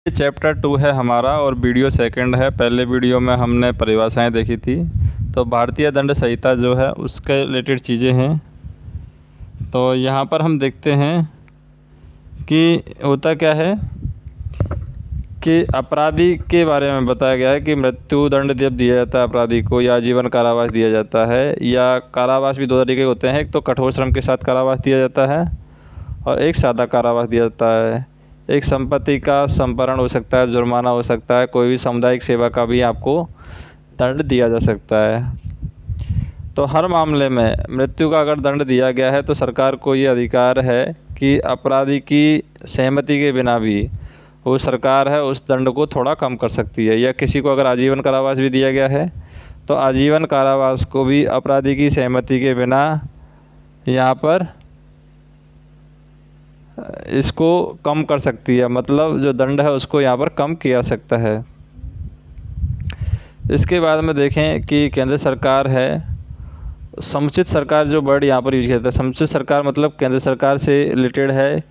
ये चैप्टर 2 है हमारा और वीडियो सेकंड है। पहले वीडियो में हमने परिभाषाएं देखी थी, तो भारतीय दंड संहिता जो है उसके रिलेटेड चीज़ें हैं। तो यहाँ पर हम देखते हैं कि होता क्या है कि अपराधी के बारे में बताया गया है कि मृत्यु दंड जब दिया जाता है अपराधी को, या आजीवन कारावास दिया जाता है, या कारावास भी दो तरीके के होते हैं। एक तो कठोर श्रम के साथ कारावास दिया जाता है और एक सादा कारावास दिया जाता है। एक संपत्ति का संपरण हो सकता है, जुर्माना हो सकता है, कोई भी सामुदायिक सेवा का भी आपको दंड दिया जा सकता है। तो हर मामले में मृत्यु का अगर दंड दिया गया है तो सरकार को ये अधिकार है कि अपराधी की सहमति के बिना भी वो सरकार है उस दंड को थोड़ा कम कर सकती है। या किसी को अगर आजीवन कारावास भी दिया गया है तो आजीवन कारावास को भी अपराधी की सहमति के बिना यहाँ पर इसको कम कर सकती है, मतलब जो दंड है उसको यहाँ पर कम किया जा सकता है। इसके बाद में देखें कि केंद्र सरकार है, समुचित सरकार जो वर्ड यहाँ पर यूज किया जाता है, समुचित सरकार मतलब केंद्र सरकार से रिलेटेड है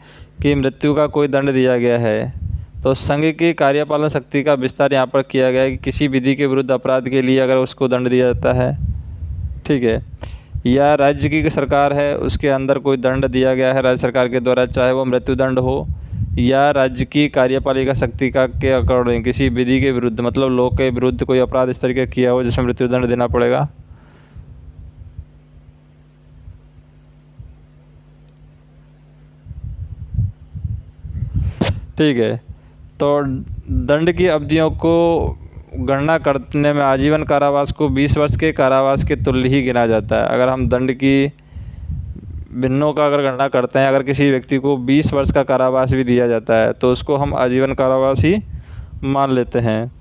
कि मृत्यु का कोई दंड दिया गया है तो संघ की कार्यपालन शक्ति का विस्तार यहाँ पर किया गया है कि किसी विधि के विरुद्ध अपराध के लिए अगर उसको दंड दिया जाता है, ठीक है, या राज्य की सरकार है उसके अंदर कोई दंड दिया गया है राज्य सरकार के द्वारा, चाहे वो मृत्यु दंड हो या राज्य की कार्यपालिका शक्ति का के अकॉर्डिंग किसी विधि के विरुद्ध, मतलब लोग के विरुद्ध कोई अपराध इस तरीके किया हो जिसमें मृत्यु दंड देना पड़ेगा। ठीक है, तो दंड की अवधियों को गणना करने में आजीवन कारावास को 20 वर्ष के कारावास के तुल्य ही गिना जाता है। अगर हम दंड की भिन्नों का अगर गणना करते हैं, अगर किसी व्यक्ति को 20 वर्ष का कारावास भी दिया जाता है तो उसको हम आजीवन कारावास ही मान लेते हैं।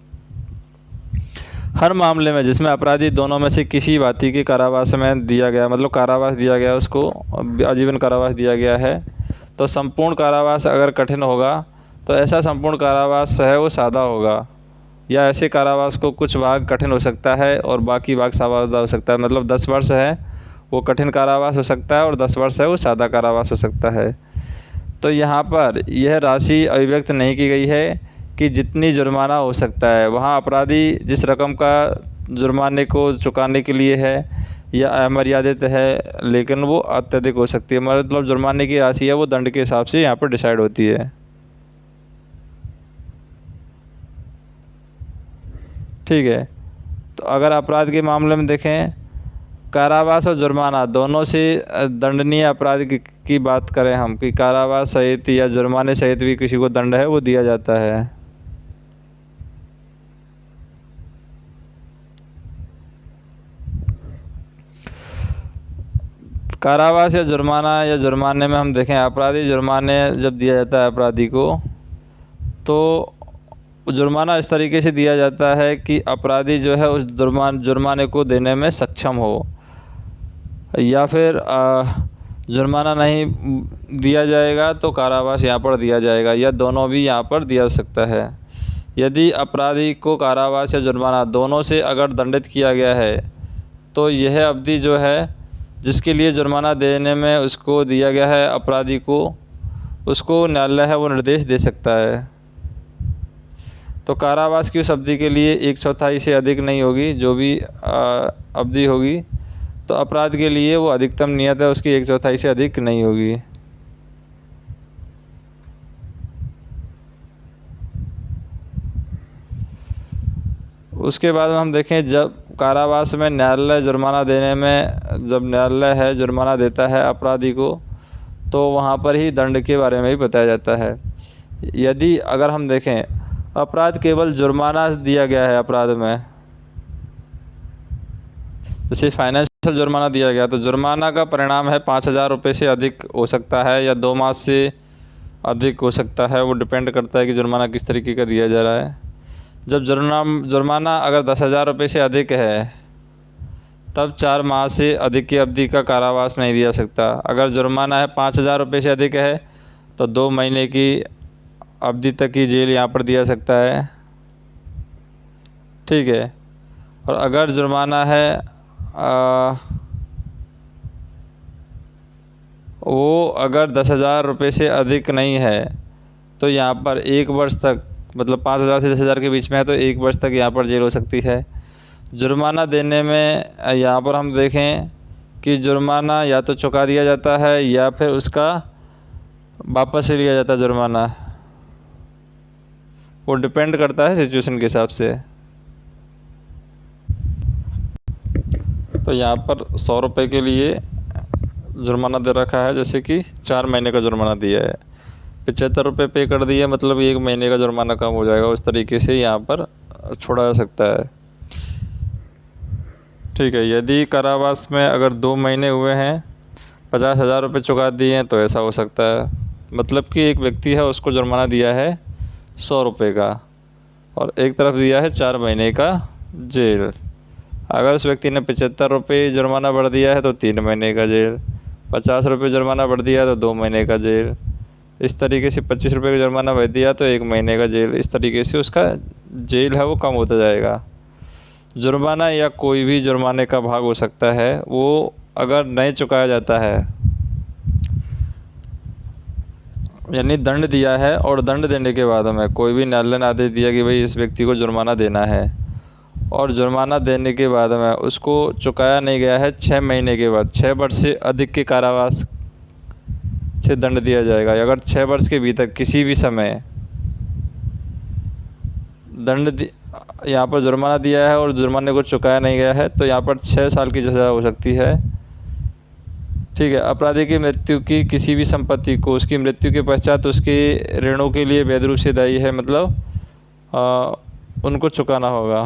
हर मामले में जिसमें अपराधी दोनों में से किसी भांति के कारावास में दिया गया, मतलब कारावास दिया गया उसको आजीवन कारावास दिया गया है, तो संपूर्ण कारावास अगर कठिन होगा तो ऐसा संपूर्ण कारावास है वो सादा होगा, या ऐसे कारावास को कुछ भाग कठिन हो सकता है और बाकी भाग सादा हो सकता है। मतलब 10 वर्ष है वो कठिन कारावास हो सकता है और 10 वर्ष है वो सादा कारावास हो सकता है। तो यहाँ पर यह राशि अभिव्यक्त नहीं की गई है कि जितनी जुर्माना हो सकता है, वहाँ अपराधी जिस रकम का जुर्माने को चुकाने के लिए है या अमर्यादित है, लेकिन वो अत्यधिक हो सकती है। मतलब जुर्माने की राशि है वो दंड के हिसाब से यहाँ पर डिसाइड होती है। ठीक है, तो अगर अपराध के मामले में देखें, कारावास और जुर्माना दोनों से दंडनीय अपराध की बात करें हम कि कारावास सहित या जुर्माने सहित भी किसी को दंड है वो दिया जाता है। कारावास या जुर्माने में हम देखें, अपराधी जुर्माने जब दिया जाता है अपराधी को, तो जुर्माना इस तरीके से दिया जाता है कि अपराधी जो है उस जुर्माने को देने में सक्षम हो, या फिर जुर्माना नहीं दिया जाएगा तो कारावास यहाँ पर दिया जाएगा, या दोनों भी यहाँ पर दिया जा सकता है। यदि अपराधी को कारावास या जुर्माना दोनों से अगर दंडित किया गया है तो यह अवधि जो है जिसके लिए जुर्माना देने में उसको दिया गया है अपराधी को, उसको न्यायालय है वो निर्देश दे सकता है। तो कारावास की उस अवधि के लिए 1/4 से अधिक नहीं होगी, जो भी अवधि होगी, तो अपराध के लिए वो अधिकतम नियत है उसकी 1/4 से अधिक नहीं होगी। उसके बाद हम देखें, जब कारावास में न्यायालय जुर्माना देने में, जब न्यायालय है जुर्माना देता है अपराधी को तो वहाँ पर ही दंड के बारे में भी बताया जाता है। यदि अगर हम देखें अपराध केवल जुर्माना दिया गया है अपराध में, जैसे फाइनेंशियल जुर्माना दिया गया तो जुर्माना का परिणाम है 5,000 रुपये से अधिक हो सकता है या 2 मास से अधिक हो सकता है। वो डिपेंड करता है कि जुर्माना किस तरीके का दिया जा रहा है। जब जुर्माना अगर 10,000 रुपये से अधिक है तब 4 माह से अधिक की अवधि का कारावास नहीं दिया सकता। अगर जुर्माना है 5,000 रुपये से अधिक है तो 2 महीने की अवधि तक की जेल यहाँ पर दिया सकता है। ठीक है, और अगर जुर्माना है वो अगर 10,000 रुपये से अधिक नहीं है तो यहाँ पर 1 वर्ष तक मतलब 5,000 से 10,000 के बीच में है तो 1 वर्ष तक यहाँ पर जेल हो सकती है। जुर्माना देने में यहाँ पर हम देखें कि जुर्माना या तो चुका दिया जाता है या फिर उसका वापस से लिया जाता है जुर्माना। वो डिपेंड करता है सिचुएशन के हिसाब से। तो यहाँ पर 100 रुपये के लिए जुर्माना दे रखा है, जैसे कि 4 महीने का जुर्माना दिया है। 75 रुपये पे कर दिए मतलब 1 महीने का जुर्माना कम हो जाएगा। उस तरीके से यहाँ पर छोड़ा जा सकता है। ठीक है, यदि कारावास में अगर 2 महीने हुए हैं, 50,000 रुपये चुका दिए हैं तो ऐसा हो सकता है। मतलब कि एक व्यक्ति है, उसको जुर्माना दिया है 100 रुपये का और एक तरफ दिया है 4 महीने का जेल। अगर उस व्यक्ति ने 75 रुपये जुर्माना भर दिया है तो 3 महीने का जेल, 50 रुपये जुर्माना भर दिया तो 2 महीने का जेल, इस तरीके से 25 रुपये का जुर्माना भर दिया तो 1 महीने का जेल। इस तरीके से उसका जेल है वो कम होता जाएगा। जुर्माना या कोई भी जुर्माने का भाग हो सकता है, वो अगर नहीं चुकाया जाता है, यानी दंड दिया है और दंड देने के बाद हमें कोई भी न्यायालय ने आदेश दिया कि भाई इस व्यक्ति को जुर्माना देना है, और जुर्माना देने के बाद में उसको चुकाया नहीं गया है 6 महीने के बाद 6 वर्ष से अधिक के कारावास से दंड दिया जाएगा। अगर 6 वर्ष के भीतर किसी भी समय यहाँ पर जुर्माना दिया है और जुर्माने को चुकाया नहीं गया है तो यहाँ पर 6 साल की सज़ा हो सकती है। ठीक है, अपराधी की मृत्यु की किसी भी संपत्ति को उसकी मृत्यु के पश्चात उसके ऋणों के लिए वैध रूप से दायी है, मतलब उनको चुकाना होगा।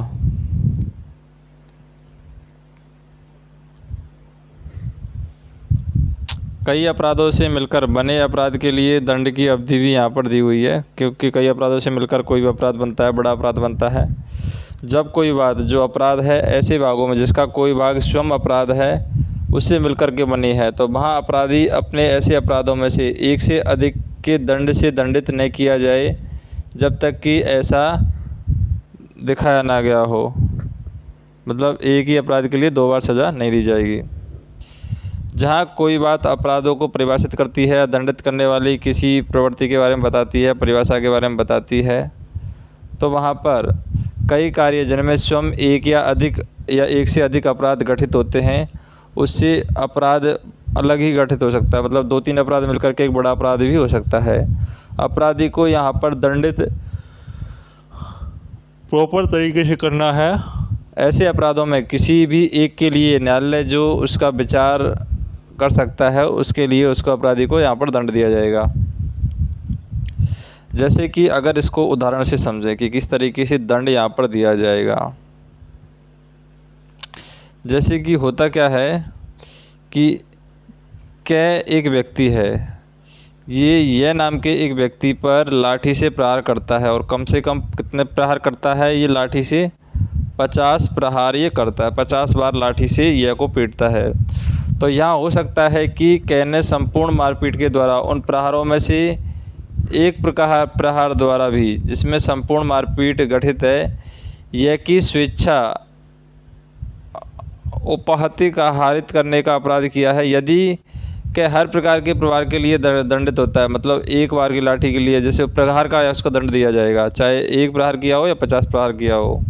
कई अपराधों से मिलकर बने अपराध के लिए दंड की अवधि भी यहाँ पर दी हुई है, क्योंकि कई अपराधों से मिलकर कोई भी अपराध बनता है, बड़ा अपराध बनता है। जब कोई बात जो अपराध है ऐसे भागों में जिसका कोई भाग स्वयं अपराध है उससे मिलकर के बनी है, तो वहाँ अपराधी अपने ऐसे अपराधों में से एक से अधिक के दंड से दंडित नहीं किया जाए जब तक कि ऐसा दिखाया ना गया हो। मतलब एक ही अपराध के लिए 2 बार सज़ा नहीं दी जाएगी। जहाँ कोई बात अपराधों को परिभाषित करती है, दंडित करने वाली किसी प्रवृत्ति के बारे में बताती है, परिभाषा के बारे में बताती है, तो वहाँ पर कई कार्य जिनमें स्वयं एक या अधिक या एक से अधिक अपराध गठित होते हैं, उससे अपराध अलग ही गठित हो सकता है। मतलब 2-3 अपराध मिलकर के एक बड़ा अपराध भी हो सकता है। अपराधी को यहाँ पर दंडित प्रॉपर तरीके से करना है। ऐसे अपराधों में किसी भी एक के लिए न्यायालय जो उसका विचार कर सकता है उसके लिए उसको अपराधी को यहाँ पर दंड दिया जाएगा। जैसे कि अगर इसको उदाहरण से समझें कि किस तरीके से दंड यहाँ पर दिया जाएगा। जैसे कि होता क्या है कि एक व्यक्ति है, ये नाम के एक व्यक्ति पर लाठी से प्रहार करता है और कम से कम कितने प्रहार करता है, ये लाठी से 50 प्रहार ये करता है, 50 बार लाठी से ये को पीटता है। तो यहाँ हो सकता है कि ने संपूर्ण मारपीट के द्वारा उन प्रहारों में से एक प्रहार द्वारा भी जिसमें संपूर्ण मारपीट गठित है, यह की स्वेच्छा उपहति का हारित करने का अपराध किया है। यदि के हर प्रकार के प्रहार के लिए दंडित होता है, मतलब एक बार की लाठी के लिए जैसे प्रहार का उसको दंड दिया जाएगा, चाहे एक प्रहार किया हो या 50 प्रहार किया हो।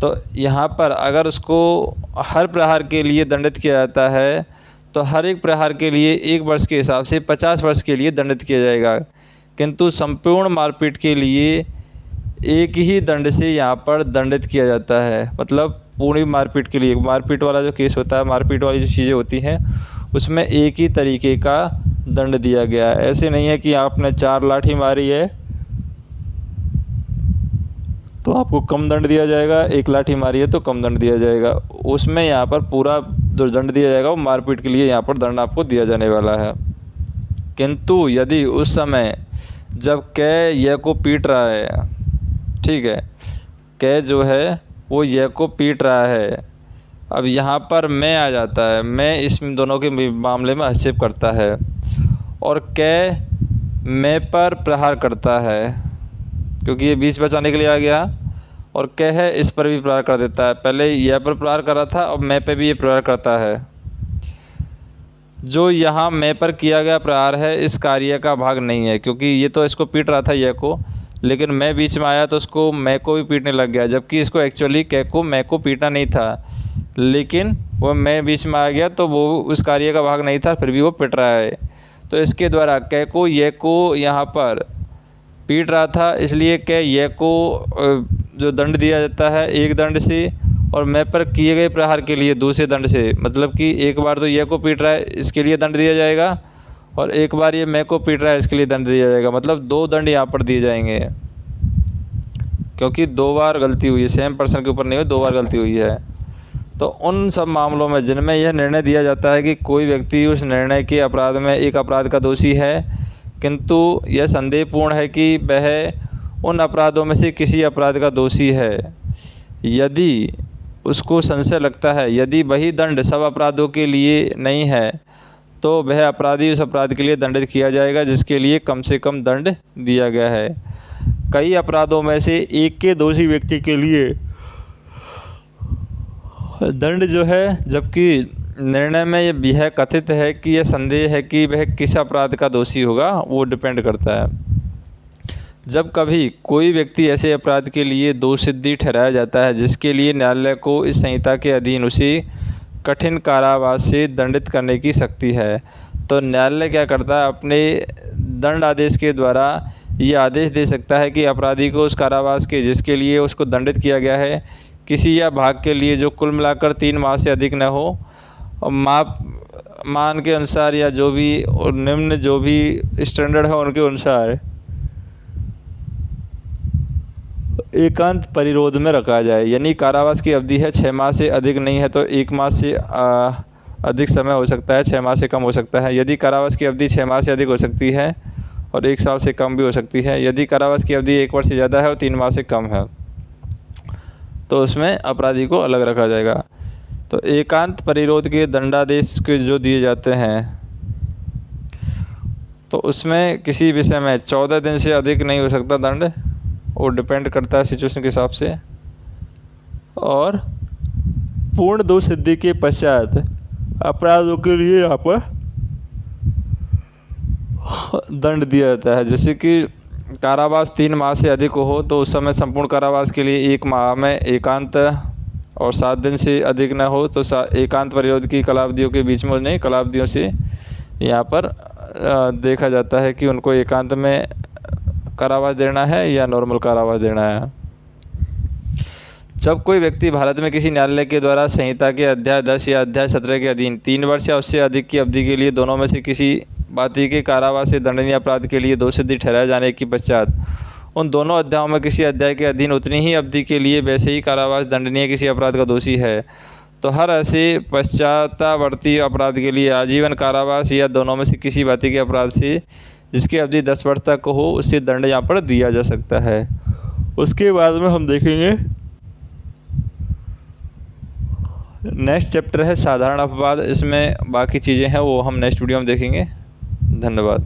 तो यहाँ पर अगर उसको हर प्रहार के लिए दंडित किया जाता है तो हर एक प्रहार के लिए 1 वर्ष के हिसाब से 50 वर्ष के लिए दंडित किया जाएगा, किंतु संपूर्ण मारपीट के लिए एक ही दंड से यहाँ पर दंडित किया जाता है। मतलब पूरी मारपीट के लिए, मारपीट वाला जो केस होता है, मारपीट वाली जो चीज़ें होती हैं उसमें एक ही तरीके का दंड दिया गया है। ऐसे नहीं है कि आपने 4 लाठी मारी है तो आपको कम दंड दिया जाएगा, 1 लाठी मारी है तो कम दंड दिया जाएगा। उसमें यहाँ पर पूरा जो दंड दिया जाएगा वो मारपीट के लिए यहाँ पर दंड आपको दिया जाने वाला है। किंतु यदि उस समय जब यह को पीट रहा है, ठीक है, जो है वो यह को पीट रहा है, अब यहाँ पर मैं आ जाता है, मैं इस दोनों के मामले में हस्तक्षेप करता है और मैं पर प्रहार करता है, क्योंकि ये बीच बचाने के लिए आ गया, और है इस पर भी प्रहार कर देता है। पहले यह पर प्रहार कर रहा था, अब मैं पे भी ये प्रहार करता है। जो यहाँ मैं पर किया गया प्रहार है इस कार्य का भाग नहीं है, क्योंकि ये तो इसको पीट रहा था यह को, लेकिन मैं बीच में आया तो उसको मैं को भी पीटने लग गया, जबकि इसको एक्चुअली कै को मैं को पीटना नहीं था, लेकिन वो मैं बीच में आ गया तो वो उस कार्य का भाग नहीं था, फिर भी वो पिट रहा है। तो इसके द्वारा कै को ये को यहाँ पर पीट रहा था, इसलिए कै ये को जो दंड दिया जाता है एक दंड से, और मैं पर किए गए प्रहार के लिए दूसरे दंड से। मतलब कि एक बार तो ये को पीट रहा है इसके लिए दंड दिया जाएगा, और एक बार ये मैं को पीट रहा है इसके लिए दंड दिया जाएगा। मतलब 2 दंड यहाँ पर दिए जाएंगे, क्योंकि 2 बार गलती हुई है, सेम पर्सन के ऊपर नहीं हुई, 2 बार गलती हुई है। तो उन सब मामलों में जिनमें यह निर्णय दिया जाता है कि कोई व्यक्ति उस निर्णय के अपराध में एक अपराध का दोषी है, किंतु यह संदेहपूर्ण है कि वह उन अपराधों में से किसी अपराध का दोषी है, यदि उसको संशय लगता है यदि वही दंड सब अपराधों के लिए नहीं है, तो वह अपराधी उस अपराध के लिए दंडित किया जाएगा जिसके लिए कम से कम दंड दिया गया है। कई अपराधों में से एक के दोषी व्यक्ति के लिए दंड जो है, जबकि निर्णय में यह कथित है कि यह संदेह है कि वह किस अपराध का दोषी होगा, वो डिपेंड करता है। जब कभी कोई व्यक्ति ऐसे अपराध के लिए दोषसिद्धि ठहराया जाता है जिसके लिए न्यायालय को इस संहिता के अधीन उसे कठिन कारावास से दंडित करने की शक्ति है, तो न्यायालय क्या करता है, अपने दंड आदेश के द्वारा ये आदेश दे सकता है कि अपराधी को उस कारावास के जिसके लिए उसको दंडित किया गया है किसी या भाग के लिए जो कुल मिलाकर 3 माह से अधिक न हो, और मान के अनुसार या जो भी और निम्न जो भी स्टैंडर्ड है उनके अनुसार एकांत परिरोध में रखा जाए। यानी कारावास की अवधि है 6 माह से अधिक नहीं है तो 1 माह से अधिक समय हो सकता है, 6 माह से कम हो सकता है। यदि कारावास की अवधि 6 माह से अधिक हो सकती है और 1 साल से कम भी हो सकती है। यदि कारावास की अवधि 1 वर्ष से ज़्यादा है और 3 माह से कम है तो उसमें अपराधी को अलग रखा जाएगा। तो एकांत परिरोध के दंडादेश के जो दिए जाते हैं तो उसमें किसी विषय में 14 दिन से अधिक नहीं हो सकता दंड, वो डिपेंड करता है सिचुएशन के हिसाब से। और पूर्ण दोष सिद्धि के पश्चात अपराधों के लिए यहाँ पर दंड दिया जाता है। जैसे कि कारावास 3 माह से अधिक हो तो उस समय संपूर्ण कारावास के लिए 1 माह में एकांत, और 7 दिन से अधिक न हो तो एकांत परिरोध की कालावधियों के बीच में नहीं, कालावधियों से यहाँ पर देखा जाता है कि उनको एकांत में कारावास देना है या नॉर्मल कारावास देना है। जब कोई व्यक्ति भारत में किसी न्यायालय के द्वारा संहिता के अध्याय 10 या अध्याय 17 के अधीन 3 वर्ष या उससे अधिक की अवधि के लिए दोनों में से किसी बाती के कारावास से दंडनीय अपराध के लिए दोषसिद्धि ठहराए जाने के पश्चात उन दोनों अध्यायों में किसी अध्याय के अधीन उतनी ही अवधि के लिए वैसे ही कारावास दंडनीय किसी अपराध का दोषी है, तो हर ऐसे पश्चातावर्ती अपराध के लिए आजीवन कारावास या दोनों में से किसी बाती के अपराध से जिसकी अवधि 10 वर्ष तक हो उससे दंड यहाँ पर दिया जा सकता है। उसके बाद में हम देखेंगे नेक्स्ट चैप्टर है साधारण अपवाद, इसमें बाकी चीज़ें हैं वो हम नेक्स्ट वीडियो में देखेंगे। धन्यवाद।